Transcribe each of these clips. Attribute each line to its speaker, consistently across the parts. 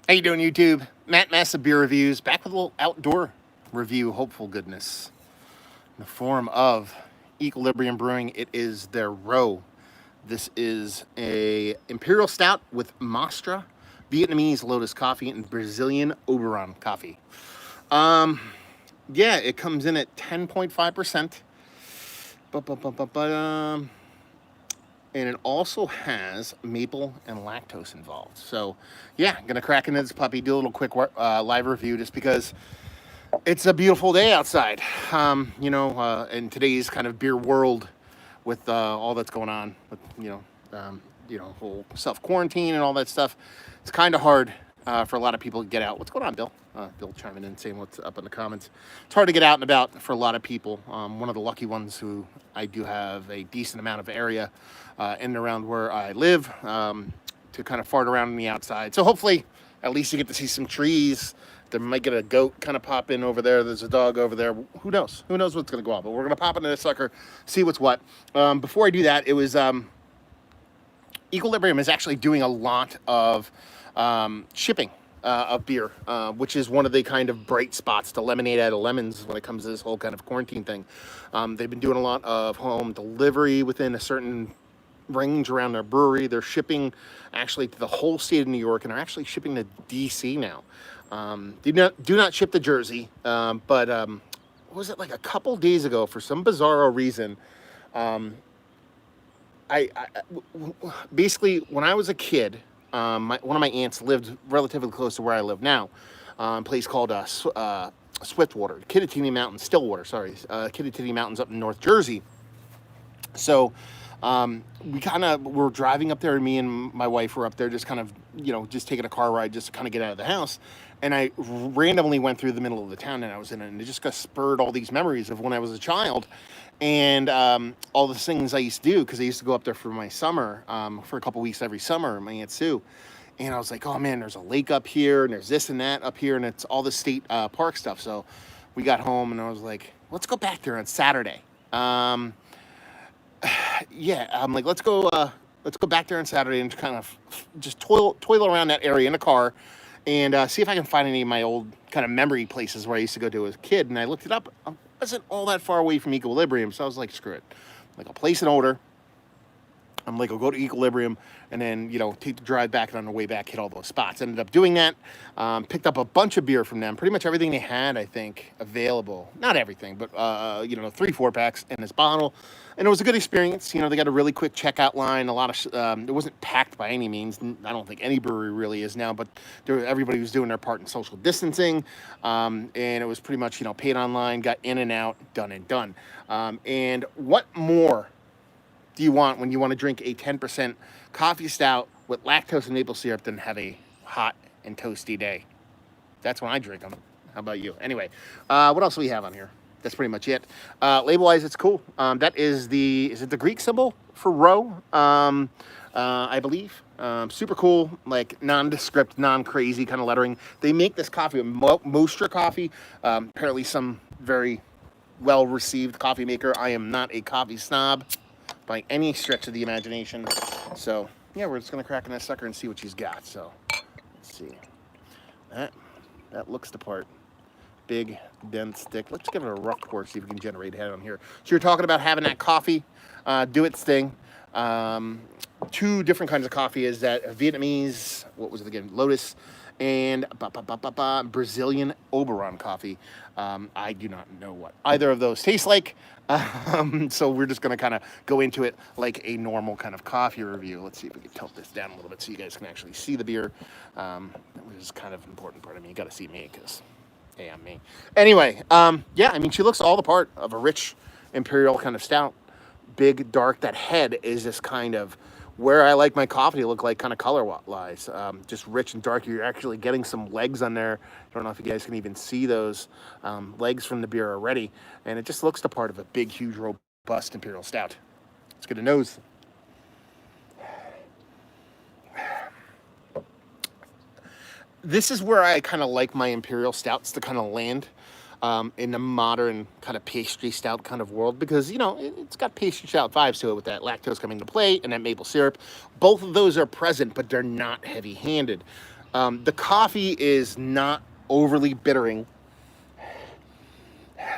Speaker 1: How you doing, YouTube? Matt Massive Beer Reviews, back with a little outdoor review, hopeful goodness. In the form of Equilibrium Brewing, it is their row. This is a Imperial Stout with Mostra, Vietnamese Lotus coffee, and Brazilian Oberon coffee. Yeah, it comes in at 10.5%. And it also has maple and lactose involved. So, yeah, I'm gonna crack into this puppy, do a little quick live review, just because it's a beautiful day outside. In today's kind of beer world, with all that's going on, with whole self quarantine and all that stuff, it's kind of hard for a lot of people to get out. What's going on, Bill? Bill chiming in, saying what's up in the comments. It's hard to get out and about for a lot of people. One of the lucky ones who I do have a decent amount of area in and around where I live to kind of fart around on the outside. So hopefully, at least you get to see some trees. There might get a goat kind of pop in over there. There's a dog over there. Who knows? Who knows what's going to go on? But we're going to pop into this sucker, see what's what. Before I do that, it was Equilibrium is actually doing a lot of shipping of beer, which is one of the kind of bright spots to lemonade out of lemons when it comes to this whole kind of quarantine thing. They've been doing a lot of home delivery within a certain range around their brewery. They're shipping actually to the whole state of New York, and they're actually shipping to DC now. Do not ship to Jersey, but what was it, like a couple days ago, for some bizarro reason, basically, when I was a kid, one of my aunts lived relatively close to where I live now, a place called Swiftwater, Kittatinny Mountains, Stillwater, sorry, Kittatinny Mountains up in North Jersey. So we kind of were driving up there, and me and my wife were up there just kind of, just taking a car ride just to kind of get out of the house. And I randomly went through the middle of the town that I was in, and it just got spurred all these memories of when I was a child, and all the things I used to do, because I used to go up there for my summer, for a couple weeks every summer, my Aunt Sue. And I was like, oh man, there's a lake up here, and there's this and that up here, and it's all the state park stuff. So we got home, and I was like, let's go back there on Saturday. Yeah, I'm like, let's go back there on Saturday and kind of just toil around that area in a car, and see if I can find any of my old kind of memory places where I used to go to as a kid. And I looked it up. I wasn't all that far away from Equilibrium, so I was like, screw it. Like, I'll place an order. I'm like, I'll go to Equilibrium and then, take the drive back, and on the way back, hit all those spots. Ended up doing that. Picked up a bunch of beer from them. Pretty much everything they had, I think, available. Not everything, but, 3-4 packs in this bottle. And it was a good experience. They got a really quick checkout line. A lot of, it wasn't packed by any means. I don't think any brewery really is now, but everybody was doing their part in social distancing. And it was pretty much, paid online, got in and out, done and done. And what more do you want when you want to drink a 10% coffee stout with lactose and maple syrup than have a hot and toasty day? That's when I drink them. How about you? Anyway, what else do we have on here? That's pretty much it. Label-wise, it's cool. That is is it the Greek symbol for row? I believe. Super cool, like nondescript, non-crazy kind of lettering. They make this coffee with Mostra coffee. Apparently some very well-received coffee maker. I am not a coffee snob by any stretch of the imagination. So, yeah, we're just going to crack in that sucker and see what she's got. So, let's see. That looks the part. Big, dense, thick. Let's give it a rough pour, see if we can generate head on here. So you're talking about having that coffee do its thing. Two different kinds of coffee is that Vietnamese, what was it again, Lotus, and Brazilian Oberon coffee. I do not know what either of those taste like. So we're just going to kind of go into it like a normal kind of coffee review. Let's see if we can tilt this down a little bit so you guys can actually see the beer, which is kind of an important part of me. You got to see me because, hey, I'm me. Anyway, yeah, I mean, she looks all the part of a rich Imperial kind of stout. Big, dark. That head is just kind of where I like my coffee to look like, kind of color-wise. Just rich and dark. You're actually getting some legs on there. I don't know if you guys can even see those legs from the beer already. And it just looks the part of a big, huge, robust Imperial Stout. Let's get a nose. This is where I kind of like my Imperial Stouts to kind of land. In the modern kind of pastry stout kind of world, because, it's got pastry stout vibes to it with that lactose coming into play and that maple syrup. Both of those are present, but they're not heavy-handed. The coffee is not overly bittering.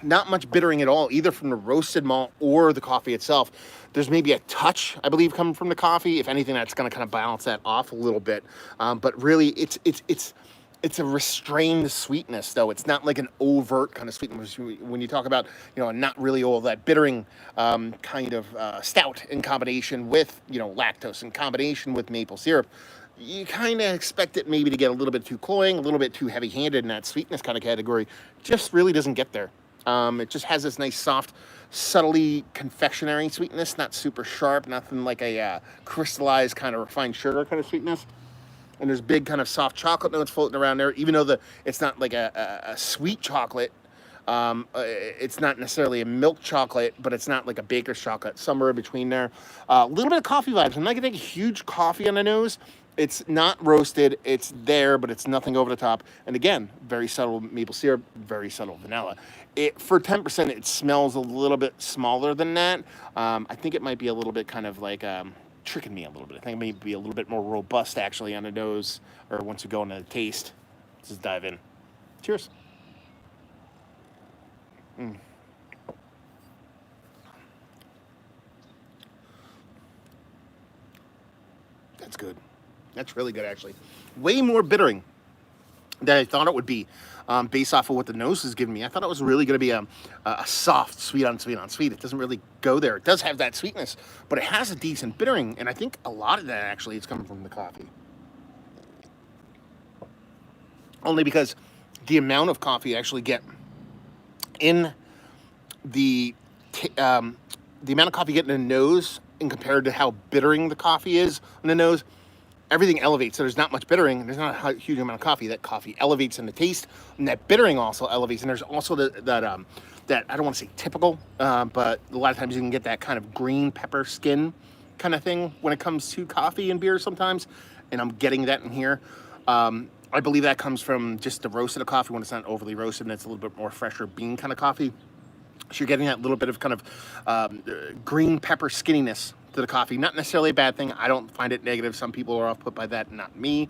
Speaker 1: Not much bittering at all, either from the roasted malt or the coffee itself. There's maybe a touch, I believe, coming from the coffee. If anything, that's going to kind of balance that off a little bit. But really, it's a restrained sweetness, though. It's not like an overt kind of sweetness. When you talk about, not really all that bittering kind of stout in combination with, lactose, in combination with maple syrup, you kind of expect it maybe to get a little bit too cloying, a little bit too heavy-handed in that sweetness kind of category. Just really doesn't get there. It just has this nice, soft, subtly confectionery sweetness, not super sharp, nothing like a crystallized kind of refined sugar kind of sweetness. And there's big kind of soft chocolate notes floating around there, even though it's not like a sweet chocolate. It's not necessarily a milk chocolate, but it's not like a baker's chocolate, somewhere in between there. A little bit of coffee vibes. I'm not getting a huge coffee on the nose. It's not roasted, it's there, but it's nothing over the top. And again, very subtle maple syrup, very subtle vanilla. For 10%, it smells a little bit smaller than that. I think it might be a little bit kind of like tricking me a little bit. I think it may be a little bit more robust actually on the nose, or once we go into the taste. Let's just dive in. Cheers. That's good. That's really good, actually. Way more bittering than I thought it would be, based off of what the nose is giving me. I thought it was really going to be a soft, sweet on sweet on sweet. It doesn't really go there. It does have that sweetness, but it has a decent bittering, and I think a lot of that actually is coming from the coffee. Only because the amount of coffee I actually get in the amount of coffee getting in the nose, and compared to how bittering the coffee is in the nose, everything elevates. So there's not much bittering. There's not a huge amount of coffee. That coffee elevates in the taste, and that bittering also elevates. And there's also that I don't want to say typical, but a lot of times you can get that kind of green pepper skin kind of thing when it comes to coffee and beer sometimes, and I'm getting that in here. I believe that comes from just the roast of the coffee when it's not overly roasted and it's a little bit more fresher bean kind of coffee. So you're getting that little bit of kind of green pepper skinniness to the coffee. Not necessarily a bad thing. I don't find it negative. Some people are off-put by that, not me.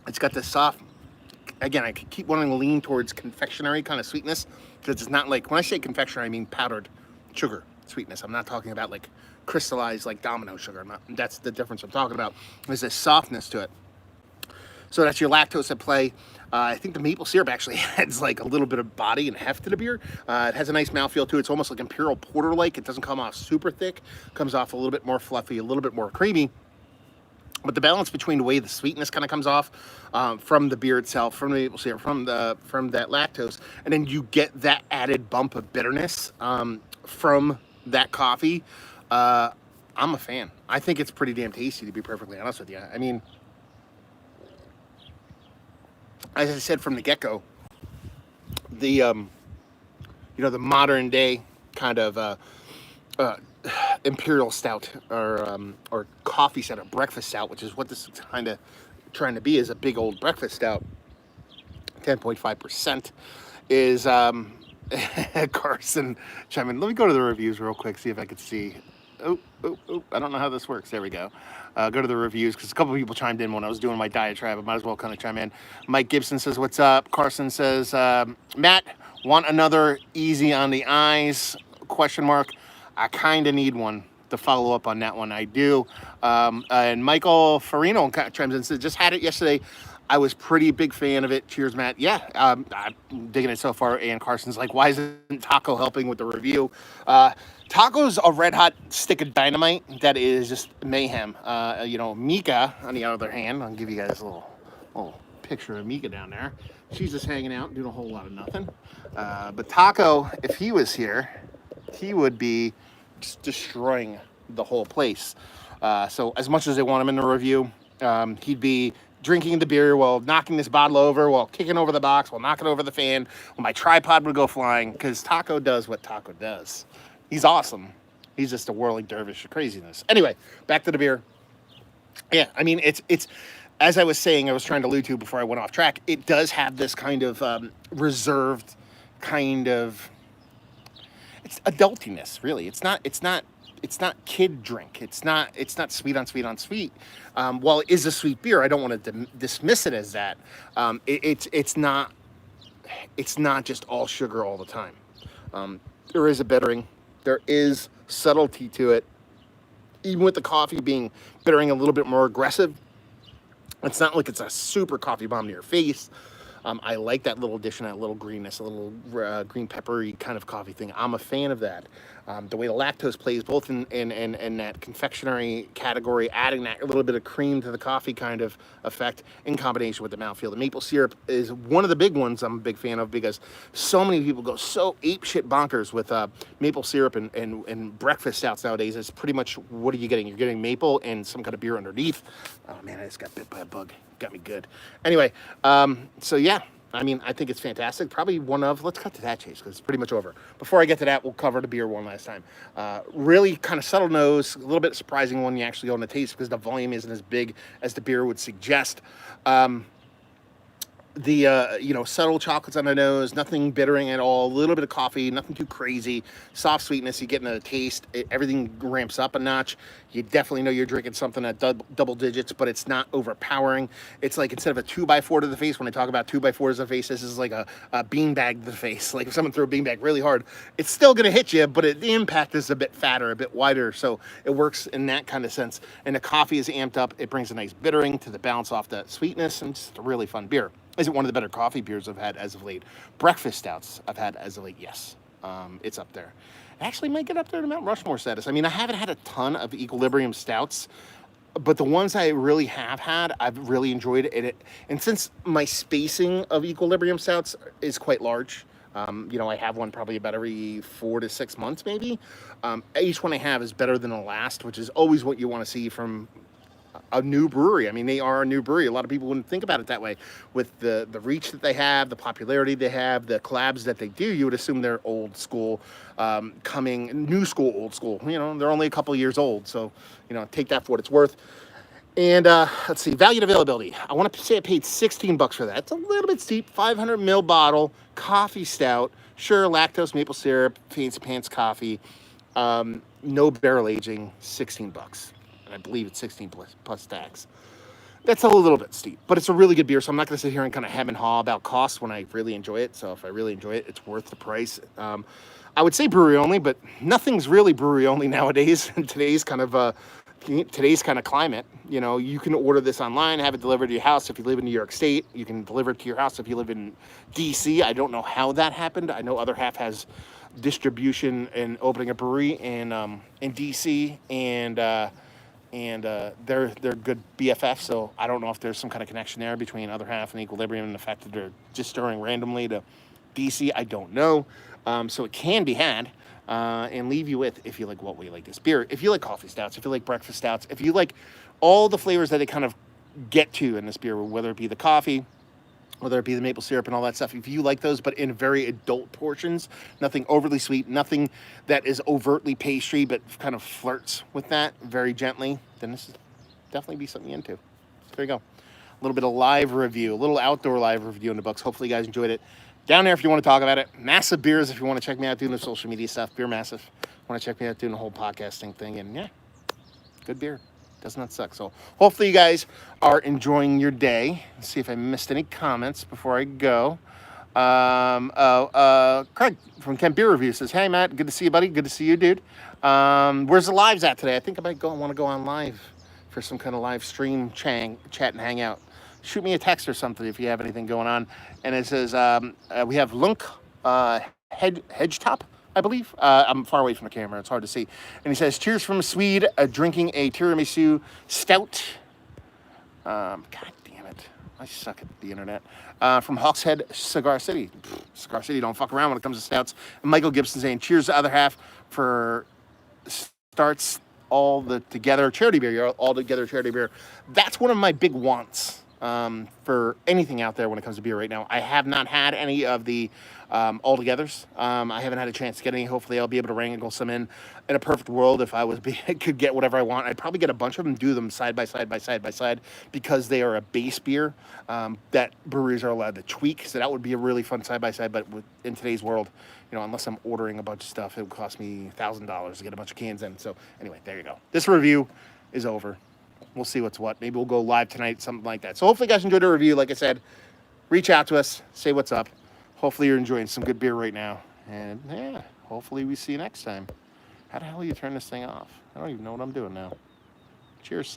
Speaker 1: It's got this soft, again, I keep wanting to lean towards confectionery kind of sweetness, because it's not like, when I say confectionery, I mean powdered sugar sweetness. I'm not talking about like crystallized like domino sugar. That's the difference I'm talking about. There's this softness to it. So that's your lactose at play. I think the maple syrup actually adds like a little bit of body and heft to the beer. It has a nice mouthfeel too. It's almost like Imperial Porter-like. It doesn't come off super thick. It comes off a little bit more fluffy, a little bit more creamy. But the balance between the way the sweetness kind of comes off from the beer itself, from the maple syrup, from that lactose, and then you get that added bump of bitterness from that coffee. I'm a fan. I think it's pretty damn tasty, to be perfectly honest with you. I mean, as I said from the get-go, the the modern day kind of Imperial Stout or coffee stout or breakfast stout, which is what this is kind of trying to be, is a big old breakfast stout, 10.5%, is Carson chime in. Let me go to the reviews real quick, see if I could see. Oh, I don't know how this works. There we go. Go to the reviews, because a couple people chimed in when I was doing my diatribe. I might as well kind of chime in. Mike Gibson says, what's up? Carson says, Matt, want another easy on the eyes? Question mark. I kind of need one to follow up on that one. I do. And Michael Farino chimes in and says, just had it yesterday. I was pretty big fan of it. Cheers, Matt. Yeah, I'm digging it so far. And Carson's like, why isn't Taco helping with the review? Taco's a red hot stick of dynamite that is just mayhem. Mika, on the other hand, I'll give you guys a little picture of Mika down there. She's just hanging out, doing a whole lot of nothing. But Taco, if he was here, he would be just destroying the whole place. So as much as they want him in the review, he'd be drinking the beer while knocking this bottle over, while kicking over the box, while knocking over the fan, while my tripod would go flying, because Taco does what Taco does. He's awesome. He's just a whirling dervish of craziness. Anyway, back to the beer. Yeah, I mean, it's as I was saying, I was trying to allude to before I went off track, it does have this kind of reserved kind of, it's adultiness, really. It's not kid drink. It's not sweet on sweet on sweet. While it is a sweet beer, I don't want to dismiss it as that. It's not just all sugar all the time. There is a bittering. There is subtlety to it. Even with the coffee being bittering a little bit more aggressive, it's not like it's a super coffee bomb to your face. I like that little addition, that little greenness, a little green peppery kind of coffee thing. I'm a fan of that. The way the lactose plays both in that confectionery category, adding that a little bit of cream to the coffee kind of effect in combination with the mouthfeel. The maple syrup is one of the big ones I'm a big fan of because so many people go so apeshit bonkers with maple syrup and breakfast stouts nowadays. It's pretty much, what are you getting? You're getting maple and some kind of beer underneath. Oh man, I just got bit by a bug. Got me good. Anyway, so yeah, I mean, I think it's fantastic. Probably one of, let's cut to that, Chase, because it's pretty much over. Before I get to that, we'll cover the beer one last time. Really kind of subtle nose, a little bit surprising when you actually go into taste because the volume isn't as big as the beer would suggest. Subtle chocolates on the nose, nothing bittering at all, a little bit of coffee, nothing too crazy, soft sweetness, you get in the taste, everything ramps up a notch. You definitely know you're drinking something at double digits, but it's not overpowering. It's like, instead of a 2x4 to the face, when I talk about 2x4s to the face, this is like a beanbag to the face. Like if someone threw a beanbag really hard, it's still going to hit you, but the impact is a bit fatter, a bit wider, so it works in that kind of sense. And the coffee is amped up. It brings a nice bittering to the balance off that sweetness, and just a really fun beer. Is it one of the better coffee beers I've had as of late? Breakfast stouts I've had as of late, yes. It's up there. It actually might get up there to Mount Rushmore status. I mean, I haven't had a ton of Equilibrium stouts, but the ones I really have had, I've really enjoyed it. And since my spacing of Equilibrium stouts is quite large, I have one probably about every 4 to 6 months, maybe. Each one I have is better than the last, which is always what you want to see from a new brewery. I mean, they are a new brewery. A lot of people wouldn't think about it that way. With the reach that they have, the popularity they have, the collabs that they do, you would assume they're old school, new school, old school. They're only a couple years old, so take that for what it's worth. And let's see, value and availability. I want to say I paid $16 for that. It's a little bit steep. 500 ml bottle, coffee stout. Sure, lactose, maple syrup, fancy pants coffee. No barrel aging, $16. I believe it's 16 plus tax. That's a little bit steep, but it's a really good beer, so I'm not going to sit here and kind of hem and haw about cost when I really enjoy it. So if I really enjoy it, it's worth the price. I would say brewery only, but nothing's really brewery only nowadays in today's kind of climate. You can order this online, have it delivered to your house. If you live in New York State, you can deliver it to your house. If you live in DC, I don't know how that happened. I know other half has distribution and opening a brewery in DC, and they're good BFFs, so I don't know if there's some kind of connection there between other half and Equilibrium and the fact that they're just stirring randomly to DC. I don't know. So it can be had, and leave you with, if you like what way you like this beer, if you like coffee stouts, if you like breakfast stouts, if you like all the flavors that they kind of get to in this beer, whether it be the coffee, whether it be the maple syrup and all that stuff, if you like those, but in very adult portions, nothing overly sweet, nothing that is overtly pastry, but kind of flirts with that very gently, then this is definitely be something into. So there you go. A little bit of live review, a little outdoor live review in the books. Hopefully you guys enjoyed it. Down there if you want to talk about it. Massive Beers if you want to check me out doing the social media stuff. Beer Massive. Want to check me out doing the whole podcasting thing. And yeah, good beer. Does not suck. So hopefully you guys are enjoying your day. Let's see if I missed any comments before I go. Craig from Kent Beer Review says, hey Matt, good to see you, buddy. Good to see you, dude. Where's the lives at today? I think I might want to go on live for some kind of live stream chat and hang out. Shoot me a text or something if you have anything going on. And it says, we have Lunk Hedgetop, I believe. I'm far away from the camera. It's hard to see. And he says, cheers from a Swede, drinking a tiramisu stout. God damn it. I suck at the internet. From Hawkshead, Cigar City. Cigar City don't fuck around when it comes to stouts. And Michael Gibson saying, cheers to the other half for starts all the together charity beer. All together charity beer. That's one of my big wants for anything out there when it comes to beer right now. I have not had any of the all-togethers. I haven't had a chance to get any. Hopefully, I'll be able to wrangle some in. In a perfect world, if I could get whatever I want, I'd probably get a bunch of them, do them side by side, because they are a base beer that breweries are allowed to tweak. So that would be a really fun side by side. But in today's world, unless I'm ordering a bunch of stuff, it would cost me $1,000 to get a bunch of cans in. So anyway, there you go. This review is over. We'll see what's what. Maybe we'll go live tonight, something like that. So hopefully you guys enjoyed the review. Like I said, reach out to us, say what's up. Hopefully you're enjoying some good beer right now. And yeah, hopefully we see you next time. How the hell do you turn this thing off? I don't even know what I'm doing now. Cheers.